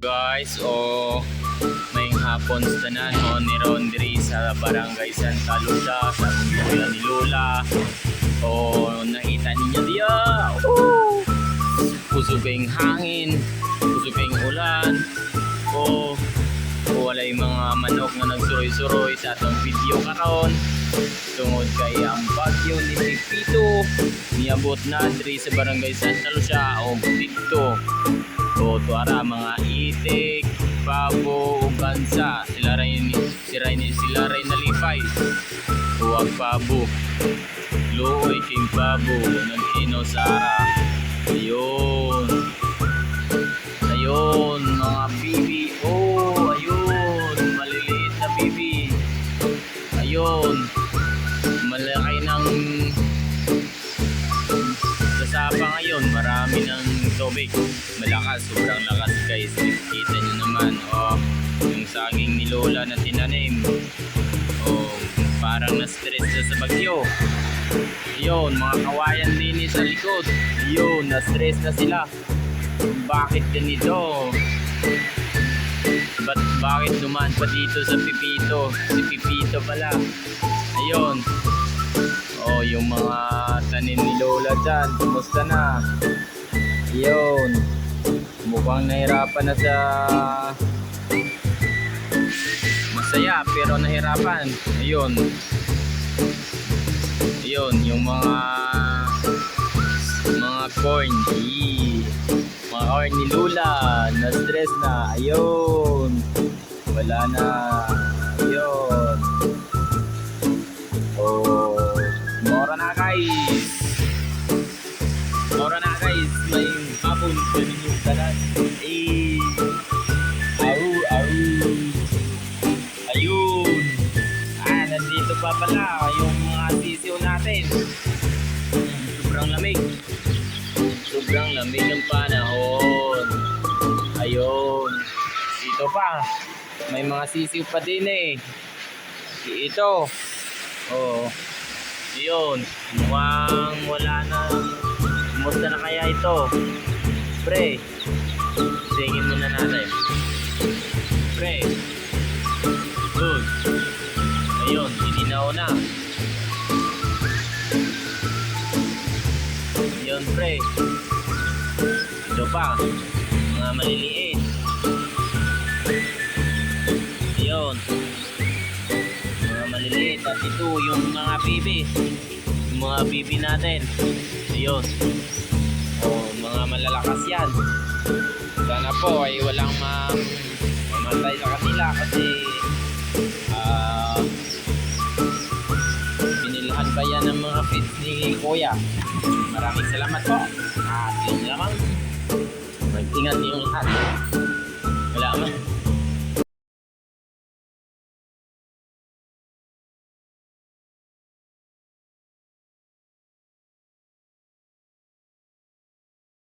Guys, may hapon sa tanan ni Rondri sa Barangay Santa Lucia sa Kuya ni Lola. Nakita ninyo diya. Puso kayong hangin, puso kayong ulan. Walay mga manok na nagsuroy-suroy sa atong video karon. Tungod kay ang bagyo ni Pipito niabot na diri sa Barangay Santa Lucia o dito. Tuara mga itik, pabo, gansa, sila rin nalipay. Huwag pabo, luoy king pabo, nag-ino sara. Ayun, mga bibi. Ayun, maliliit na bibi. Ayun, malaki ng sasapa ngayon, marami ng tubig, malakas, sobrang lakas guys. Kita nyo naman yung saging ni Lola na tinanim, parang na-stress na sa bagyo. Yun, mga kawayan din sa likod, yun, na-stress na sila. Bakit ganito? Bakit dumaan pa dito sa Pipito? Si Pipito pala. Ayun, yung mga tanim ni Lola dyan, kumusta na? Yun, mukhang nahirapan na sa masaya pero nahirapan. Ayun, yung mga corn, mga corn ni Lola, na stress na. Ayun, wala na. Ayun, Mora na guys, may hapon sa inyong tanan. Ayun, nandito pa pala yung mga sisiw natin. Sobrang lamig ng panahon. Ayun, dito pa may mga sisiw pa din ito. Yun, mukhang wala na. Kumusta na kaya ito? Pre, tingin muna natin. Pre, good. Ayun, ininaw na. Ayun pre, ito pa, mga maliliit. Ayun, maliliit. At ito yung mga bibi natin. Ayun, mga malalakas yan. Sana po ay walang mamatay sa kanila kasi binilhan pa yan ng mga feeds ni Kuya. Maraming salamat po. Yun lamang, mag-ingat yung lahat. Wala man.